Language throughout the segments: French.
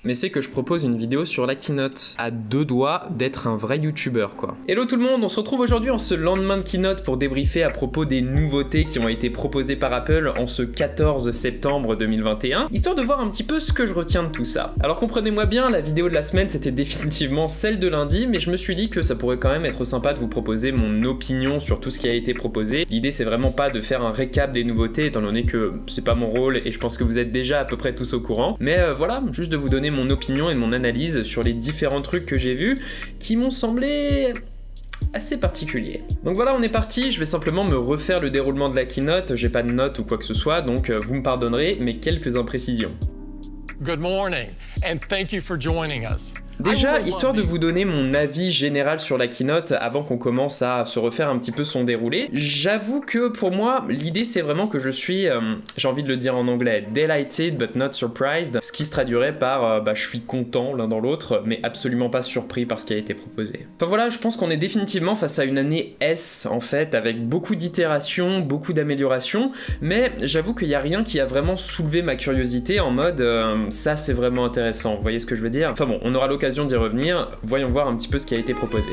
Mais c'est que je propose une vidéo sur la keynote, à deux doigts d'être un vrai youtubeur quoi. Hello tout le monde, on se retrouve aujourd'hui en ce lendemain de keynote pour débriefer à propos des nouveautés qui ont été proposées par Apple en ce 14 septembre 2021, histoire de voir un petit peu ce que je retiens de tout ça. Alors comprenez-moi bien, la vidéo de la semaine c'était définitivement celle de lundi, mais je me suis dit que ça pourrait quand même être sympa de vous proposer mon opinion sur tout ce qui a été proposé. L'idée c'est vraiment pas de faire un récap des nouveautés, étant donné que c'est pas mon rôle et je pense que vous êtes déjà à peu près tous au courant, mais voilà, juste de vous donner mon opinion et mon analyse sur les différents trucs que j'ai vus qui m'ont semblé assez particuliers. Donc voilà, on est parti, je vais simplement me refaire le déroulement de la keynote, j'ai pas de notes ou quoi que ce soit, donc vous me pardonnerez mes quelques imprécisions. Good morning and thank you for joining us. Déjà, histoire de vous donner mon avis général sur la keynote avant qu'on commence à se refaire un petit peu son déroulé, j'avoue que pour moi, l'idée c'est vraiment que je suis, j'ai envie de le dire en anglais, delighted but not surprised, ce qui se traduirait par je suis content l'un dans l'autre, mais absolument pas surpris par ce qui a été proposé. Enfin voilà, je pense qu'on est définitivement face à une année S en fait, avec beaucoup d'itérations, beaucoup d'améliorations, mais j'avoue qu'il n'y a rien qui a vraiment soulevé ma curiosité en mode ça c'est vraiment intéressant, vous voyez ce que je veux dire? Enfin bon, on aura l'occasion d'y revenir, voyons voir un petit peu ce qui a été proposé.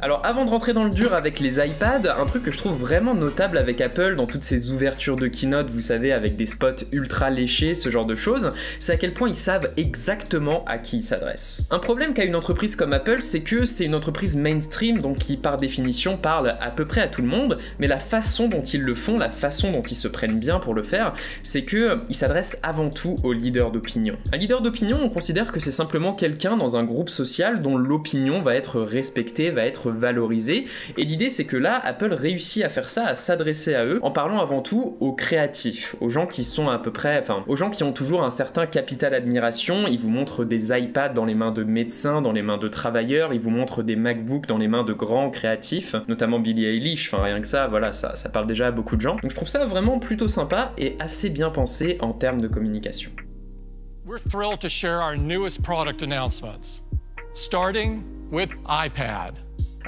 Alors avant de rentrer dans le dur avec les iPads, un truc que je trouve vraiment notable avec Apple dans toutes ces ouvertures de keynote, vous savez, avec des spots ultra léchés, ce genre de choses, c'est à quel point ils savent exactement à qui ils s'adressent. Un problème qu'a une entreprise comme Apple, c'est que c'est une entreprise mainstream, donc qui par définition parle à peu près à tout le monde, mais la façon dont ils le font, la façon dont ils se prennent bien pour le faire, c'est que ils s'adressent avant tout aux leaders d'opinion. Un leader d'opinion, on considère que c'est simplement quelqu'un dans un groupe social dont l'opinion va être respectée, va être valorisée, et l'idée c'est que là, Apple réussit à faire ça, à s'adresser à eux, en parlant avant tout aux créatifs, aux gens qui sont à peu près, enfin, aux gens qui ont toujours un certain capital admiration. Ils vous montrent des iPads dans les mains de médecins, dans les mains de travailleurs, ils vous montrent des MacBooks dans les mains de grands créatifs, notamment Billie Eilish, enfin rien que ça, voilà, ça parle déjà à beaucoup de gens. Donc je trouve ça vraiment plutôt sympa et assez bien pensé en termes de communication. We're thrilled to share our newest product announcements, starting with iPad.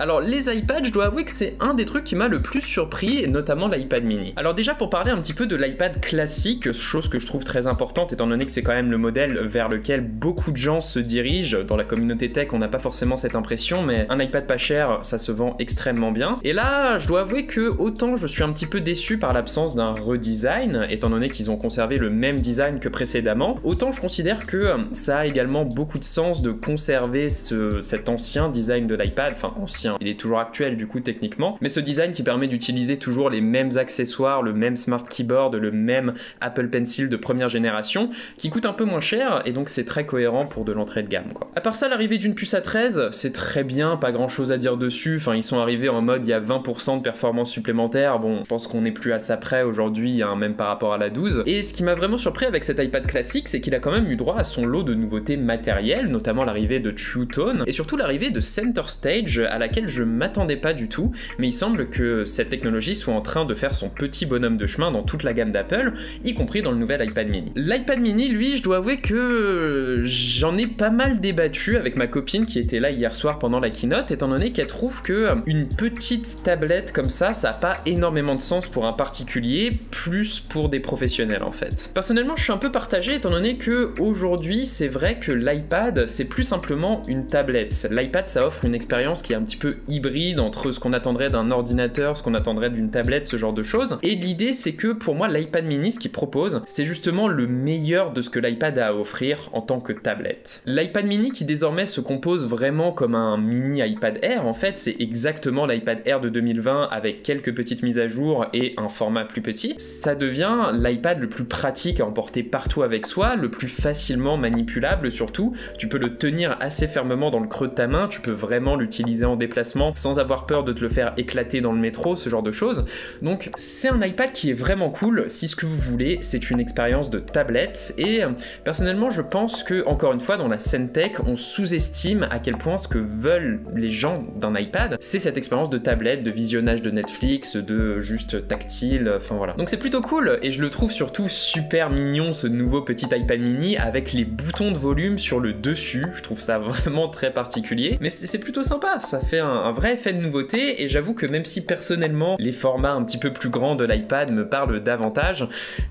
Alors les iPads, je dois avouer que c'est un des trucs qui m'a le plus surpris, notamment l'iPad mini. Alors déjà pour parler un petit peu de l'iPad classique, chose que je trouve très importante étant donné que c'est quand même le modèle vers lequel beaucoup de gens se dirigent. Dans la communauté tech, on n'a pas forcément cette impression, mais un iPad pas cher, ça se vend extrêmement bien. Et là, je dois avouer que autant je suis un petit peu déçu par l'absence d'un redesign, étant donné qu'ils ont conservé le même design que précédemment, autant je considère que ça a également beaucoup de sens de conserver cet ancien design de l'iPad, enfin ancien, il est toujours actuel du coup techniquement, mais ce design qui permet d'utiliser toujours les mêmes accessoires, le même smart keyboard, le même Apple Pencil de première génération, qui coûte un peu moins cher, et donc c'est très cohérent pour de l'entrée de gamme quoi. À part ça, l'arrivée d'une puce A13, c'est très bien, pas grand chose à dire dessus, enfin ils sont arrivés en mode il y a 20% de performance supplémentaire, bon je pense qu'on n'est plus à ça près aujourd'hui, hein, même par rapport à la 12, et ce qui m'a vraiment surpris avec cet iPad classique, c'est qu'il a quand même eu droit à son lot de nouveautés matérielles, notamment l'arrivée de True Tone, et surtout l'arrivée de Center Stage, à laquelle je m'attendais pas du tout, mais il semble que cette technologie soit en train de faire son petit bonhomme de chemin dans toute la gamme d'Apple, y compris dans le nouvel iPad mini. L'iPad mini, lui, je dois avouer que j'en ai pas mal débattu avec ma copine qui était là hier soir pendant la keynote, étant donné qu'elle trouve que une petite tablette comme ça a pas énormément de sens pour un particulier, plus pour des professionnels en fait. Personnellement, je suis un peu partagé étant donné que aujourd'hui, c'est vrai que l'iPad, c'est plus simplement une tablette. L'iPad, ça offre une expérience qui est un petit peu hybride entre ce qu'on attendrait d'un ordinateur, ce qu'on attendrait d'une tablette, ce genre de choses. Et l'idée, c'est que pour moi, l'iPad mini, ce qu'il propose, c'est justement le meilleur de ce que l'iPad a à offrir en tant que tablette. L'iPad mini qui désormais se compose vraiment comme un mini iPad Air, en fait, c'est exactement l'iPad Air de 2020 avec quelques petites mises à jour et un format plus petit. Ça devient l'iPad le plus pratique à emporter partout avec soi, le plus facilement manipulable surtout. Tu peux le tenir assez fermement dans le creux de ta main, tu peux vraiment l'utiliser en déplacement sans avoir peur de te le faire éclater dans le métro, ce genre de choses. Donc c'est un iPad qui est vraiment cool si ce que vous voulez c'est une expérience de tablette, et personnellement je pense que encore une fois dans la scène tech on sous-estime à quel point ce que veulent les gens d'un iPad c'est cette expérience de tablette, de visionnage de Netflix, de juste tactile, enfin voilà. Donc c'est plutôt cool et je le trouve surtout super mignon ce nouveau petit iPad mini avec les boutons de volume sur le dessus, je trouve ça vraiment très particulier, mais c'est plutôt sympa, ça fait un vrai effet de nouveauté, et j'avoue que même si personnellement les formats un petit peu plus grands de l'iPad me parlent davantage,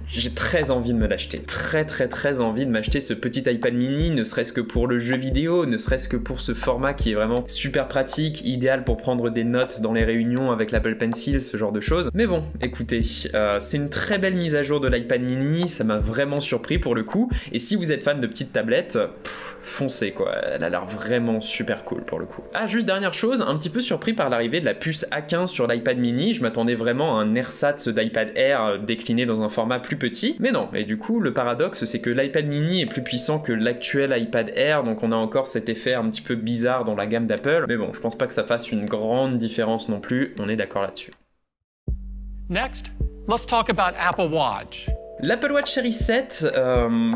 j'ai très envie de me l'acheter, très envie de m'acheter ce petit iPad mini, ne serait-ce que pour le jeu vidéo, ne serait-ce que pour ce format qui est vraiment super pratique, idéal pour prendre des notes dans les réunions avec l'Apple Pencil, ce genre de choses. Mais bon, écoutez, c'est une très belle mise à jour de l'iPad mini, ça m'a vraiment surpris pour le coup, et si vous êtes fan de petites tablettes, foncez quoi, elle a l'air vraiment super cool pour le coup. Ah, juste dernière chose, un petit peu surpris par l'arrivée de la puce A15 sur l'iPad mini, je m'attendais vraiment à un ersatz d'iPad Air décliné dans un format plus petit, mais non, et du coup le paradoxe c'est que l'iPad mini est plus puissant que l'actuel iPad Air, donc on a encore cet effet un petit peu bizarre dans la gamme d'Apple, mais bon, je pense pas que ça fasse une grande différence non plus, on est d'accord là-dessus. Next, let's talk about Apple Watch. L'Apple Watch Series 7,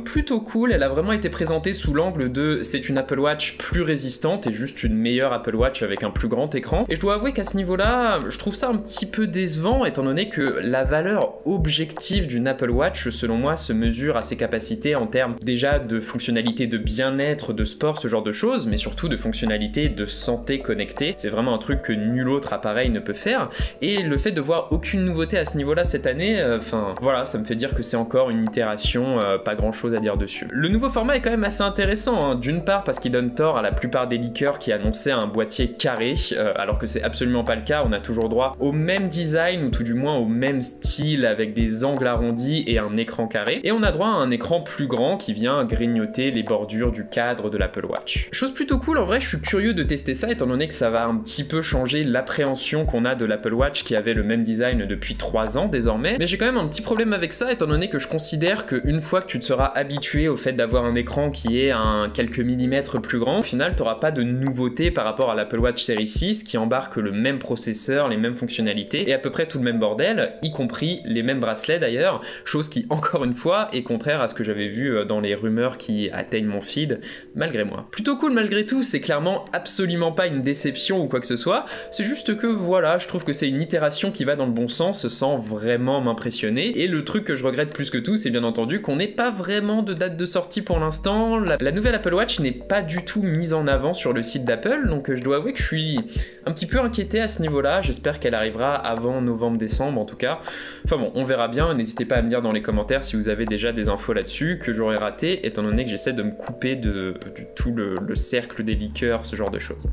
plutôt cool, elle a vraiment été présentée sous l'angle de c'est une Apple Watch plus résistante et juste une meilleure Apple Watch avec un plus grand écran. Et je dois avouer qu'à ce niveau-là, je trouve ça un petit peu décevant étant donné que la valeur objective d'une Apple Watch, selon moi, se mesure à ses capacités en termes déjà de fonctionnalités de bien-être, de sport, ce genre de choses, mais surtout de fonctionnalités de santé connectée. C'est vraiment un truc que nul autre appareil ne peut faire. Et le fait de voir aucune nouveauté à ce niveau-là cette année, enfin voilà, ça me fait dire que c'est encore une itération, pas grand chose à dire dessus. Le nouveau format est quand même assez intéressant, hein. D'une part parce qu'il donne tort à la plupart des leakers qui annonçaient un boîtier carré, alors que c'est absolument pas le cas, on a toujours droit au même design, ou tout du moins au même style, avec des angles arrondis et un écran carré, et on a droit à un écran plus grand qui vient grignoter les bordures du cadre de l'Apple Watch. Chose plutôt cool, en vrai je suis curieux de tester ça, étant donné que ça va un petit peu changer l'appréhension qu'on a de l'Apple Watch qui avait le même design depuis 3 ans désormais, mais j'ai quand même un petit problème avec ça, étant donné que je considère qu'une fois que tu te seras habitué au fait d'avoir un écran qui est quelques millimètres plus grand, au final tu n'auras pas de nouveauté par rapport à l'Apple Watch Series 6 qui embarque le même processeur, les mêmes fonctionnalités et à peu près tout le même bordel, y compris les mêmes bracelets d'ailleurs, chose qui encore une fois est contraire à ce que j'avais vu dans les rumeurs qui atteignent mon feed, malgré moi. Plutôt cool malgré tout, c'est clairement absolument pas une déception ou quoi que ce soit, c'est juste que voilà, je trouve que c'est une itération qui va dans le bon sens sans vraiment m'impressionner, et le truc que je regrette plus que tout, c'est bien entendu qu'on n'ait pas vraiment de date de sortie pour l'instant. La nouvelle Apple Watch n'est pas du tout mise en avant sur le site d'Apple, donc je dois avouer que je suis un petit peu inquiété à ce niveau-là. J'espère qu'elle arrivera avant novembre-décembre en tout cas. Enfin bon, on verra bien. N'hésitez pas à me dire dans les commentaires si vous avez déjà des infos là-dessus que j'aurais raté, étant donné que j'essaie de me couper de tout le cercle des leakers, ce genre de choses.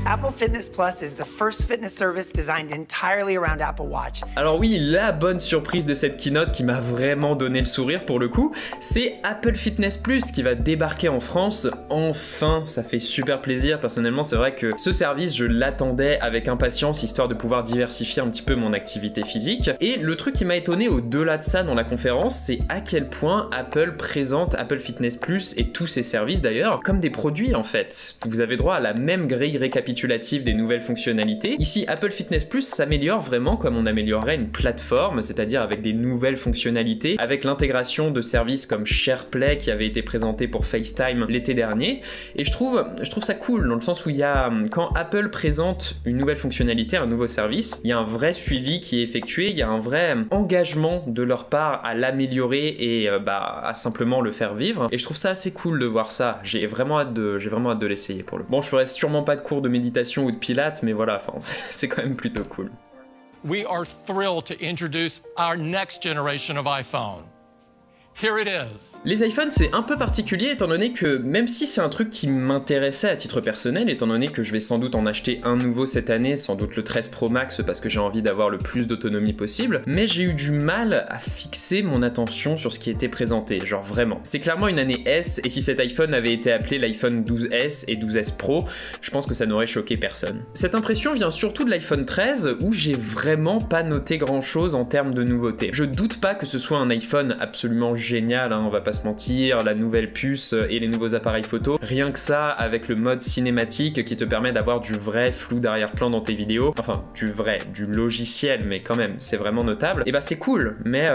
Apple Fitness Plus is the first fitness service designed entirely around Apple Watch. Alors oui, la bonne surprise de cette keynote qui m'a vraiment donné le sourire pour le coup, c'est Apple Fitness Plus qui va débarquer en France. Enfin, ça fait super plaisir. Personnellement, c'est vrai que ce service, je l'attendais avec impatience, histoire de pouvoir diversifier un petit peu mon activité physique. Et le truc qui m'a étonné au-delà de ça dans la conférence, c'est à quel point Apple présente Apple Fitness Plus et tous ses services d'ailleurs comme des produits en fait. Vous avez droit à la même grille récapitulative des nouvelles fonctionnalités. Ici, Apple Fitness Plus s'améliore vraiment comme on améliorerait une plateforme, c'est-à-dire avec des nouvelles fonctionnalités, avec l'intégration de services comme SharePlay qui avait été présenté pour FaceTime l'été dernier. Et je trouve ça cool dans le sens où il y a, quand Apple présente une nouvelle fonctionnalité, un nouveau service, il y a un vrai suivi qui est effectué, il y a un vrai engagement de leur part à l'améliorer et à simplement le faire vivre. Et je trouve ça assez cool de voir ça. J'ai vraiment hâte de l'essayer pour le coup. Bon, je ferai sûrement pas de cours de méditation ou de pilates, mais voilà, enfin, c'est quand même plutôt cool. We are thrilled to introduce our next generation of iPhone. Here it is. Les iPhones, c'est un peu particulier étant donné que même si c'est un truc qui m'intéressait à titre personnel, étant donné que je vais sans doute en acheter un nouveau cette année, sans doute le 13 Pro Max parce que j'ai envie d'avoir le plus d'autonomie possible, mais j'ai eu du mal à fixer mon attention sur ce qui était présenté, genre vraiment. C'est clairement une année S, et si cet iPhone avait été appelé l'iPhone 12S et 12S Pro, je pense que ça n'aurait choqué personne. Cette impression vient surtout de l'iPhone 13 où j'ai vraiment pas noté grand chose en termes de nouveautés. Je doute pas que ce soit un iPhone absolument génial, hein, on va pas se mentir, la nouvelle puce et les nouveaux appareils photo, rien que ça avec le mode cinématique qui te permet d'avoir du vrai flou d'arrière-plan dans tes vidéos, enfin du logiciel, mais quand même c'est vraiment notable, et bah c'est cool, mais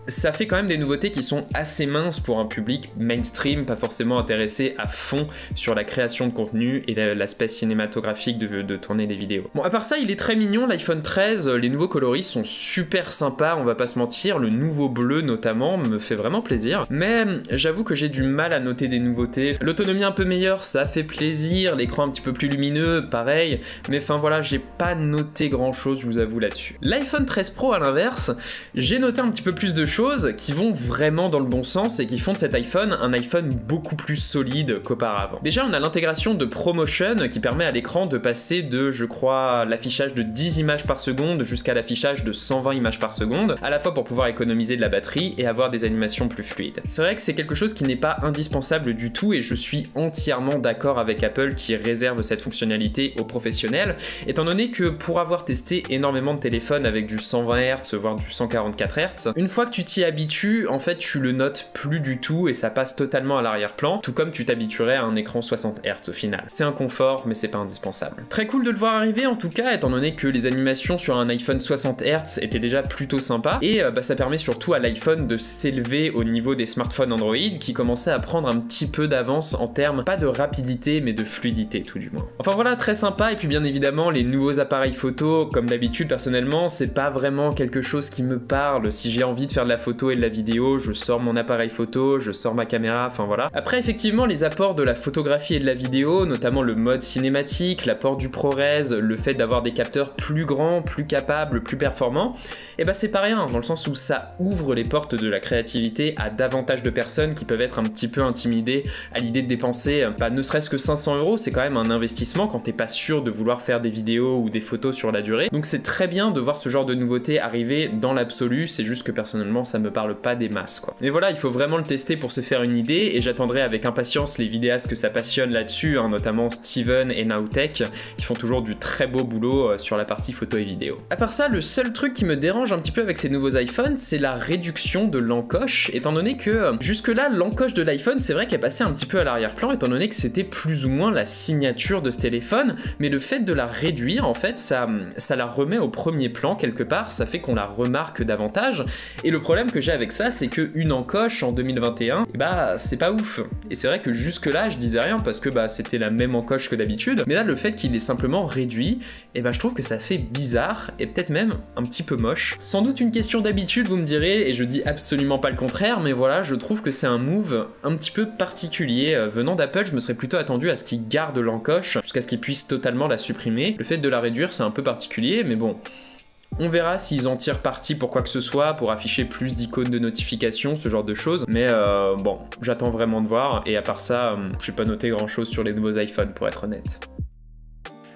ça fait quand même des nouveautés qui sont assez minces pour un public mainstream, pas forcément intéressé à fond sur la création de contenu et l'aspect cinématographique de tourner des vidéos. Bon, à part ça, il est très mignon l'iPhone 13, les nouveaux coloris sont super sympas, on va pas se mentir, le nouveau bleu notamment me fait vraiment plaisir. Mais j'avoue que j'ai du mal à noter des nouveautés. L'autonomie un peu meilleure, ça fait plaisir, l'écran un petit peu plus lumineux, pareil, mais enfin voilà, j'ai pas noté grand chose, je vous avoue là-dessus. L'iPhone 13 Pro à l'inverse, j'ai noté un petit peu plus de choses qui vont vraiment dans le bon sens et qui font de cet iPhone un iPhone beaucoup plus solide qu'auparavant. Déjà, on a l'intégration de ProMotion qui permet à l'écran de passer de, je crois, l'affichage de 10 images par seconde jusqu'à l'affichage de 120 images par seconde, à la fois pour pouvoir économiser de la batterie et avoir des animations plus fluides. C'est vrai que c'est quelque chose qui n'est pas indispensable du tout et je suis entièrement d'accord avec Apple qui réserve cette fonctionnalité aux professionnels, étant donné que pour avoir testé énormément de téléphones avec du 120 Hz voire du 144 Hz, une fois que tu t'y habitues, en fait tu le notes plus du tout et ça passe totalement à l'arrière-plan, tout comme tu t'habituerais à un écran 60 Hz au final. C'est un confort mais c'est pas indispensable. Très cool de le voir arriver en tout cas, étant donné que les animations sur un iPhone 60 Hz étaient déjà plutôt sympas et ça permet surtout à l'iPhone de s'élever au niveau des smartphones Android qui commençaient à prendre un petit peu d'avance en termes pas de rapidité mais de fluidité tout du moins. Enfin voilà, très sympa. Et puis bien évidemment les nouveaux appareils photo, comme d'habitude personnellement c'est pas vraiment quelque chose qui me parle. Si j'ai envie de faire de la photo et de la vidéo, je sors mon appareil photo, je sors ma caméra, enfin voilà. Après effectivement les apports de la photographie et de la vidéo, notamment le mode cinématique, l'apport du ProRes, le fait d'avoir des capteurs plus grands, plus capables, plus performants, et bah c'est pas rien dans le sens où ça ouvre les portes de la créativité à davantage de personnes qui peuvent être un petit peu intimidées à l'idée de dépenser ne serait-ce que 500 €, c'est quand même un investissement quand t'es pas sûr de vouloir faire des vidéos ou des photos sur la durée. Donc c'est très bien de voir ce genre de nouveauté arriver dans l'absolu, c'est juste que personnellement ça me parle pas des masses quoi. Mais voilà, il faut vraiment le tester pour se faire une idée et j'attendrai avec impatience les vidéastes que ça passionne là-dessus, notamment Steven et Nowtech qui font toujours du très beau boulot sur la partie photo et vidéo. À part ça, le seul truc qui me dérange un petit peu avec ces nouveaux iPhones, c'est la réduction de l'encoche, étant donné que jusque-là l'encoche de l'iPhone c'est vrai qu'elle passait un petit peu à l'arrière-plan étant donné que c'était plus ou moins la signature de ce téléphone, mais le fait de la réduire en fait ça la remet au premier plan quelque part, ça fait qu'on la remarque davantage et le problème que j'ai avec ça c'est que une encoche en 2021 c'est pas ouf et c'est vrai que jusque là je disais rien parce que c'était la même encoche que d'habitude, mais là le fait qu'il est simplement réduit je trouve que ça fait bizarre et peut-être même un petit peu moche. Sans doute une question d'habitude vous me direz et je dis absolument pas le contraire, mais voilà, je trouve que c'est un move un petit peu particulier venant d'Apple. Je me serais plutôt attendu à ce qu'ils gardent l'encoche jusqu'à ce qu'ils puissent totalement la supprimer. Le fait de la réduire c'est un peu particulier, mais bon, on verra s'ils en tirent parti pour quoi que ce soit, pour afficher plus d'icônes de notification, ce genre de choses. Mais bon, j'attends vraiment de voir. Et à part ça, j'ai pas noté grand chose sur les nouveaux iPhones pour être honnête.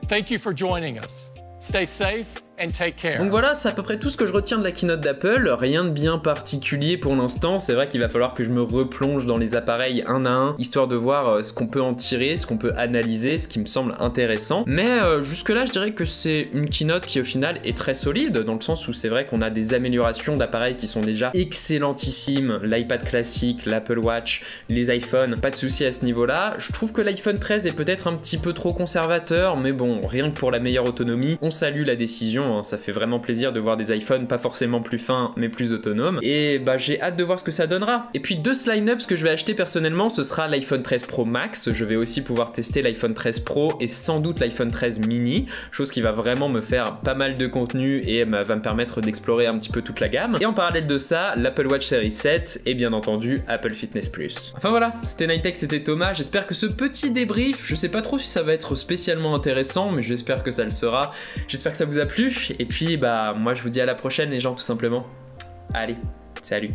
Thank you for joining us. Stay safe and take care. Donc voilà, c'est à peu près tout ce que je retiens de la keynote d'Apple. Rien de bien particulier pour l'instant. C'est vrai qu'il va falloir que je me replonge dans les appareils un à un, histoire de voir ce qu'on peut en tirer, ce qu'on peut analyser, ce qui me semble intéressant. Mais jusque-là, je dirais que c'est une keynote qui au final est très solide, dans le sens où c'est vrai qu'on a des améliorations d'appareils qui sont déjà excellentissimes. L'iPad classique, l'Apple Watch, les iPhones, pas de souci à ce niveau-là. Je trouve que l'iPhone 13 est peut-être un petit peu trop conservateur, mais bon, rien que pour la meilleure autonomie, on salue la décision. Ça fait vraiment plaisir de voir des iPhones pas forcément plus fins mais plus autonomes et j'ai hâte de voir ce que ça donnera. Et puis de ce line-up, ce que je vais acheter personnellement ce sera l'iPhone 13 Pro Max. Je vais aussi pouvoir tester l'iPhone 13 Pro et sans doute l'iPhone 13 mini, chose qui va vraiment me faire pas mal de contenu et va me permettre d'explorer un petit peu toute la gamme. Et en parallèle de ça, l'Apple Watch Series 7 et bien entendu Apple Fitness Plus. Enfin voilà, c'était Nighttech, c'était Thomas. J'espère que ce petit débrief, je sais pas trop si ça va être spécialement intéressant mais j'espère que ça le sera. J'espère que ça vous a plu. Et puis moi je vous dis à la prochaine les gens tout simplement. Allez, salut.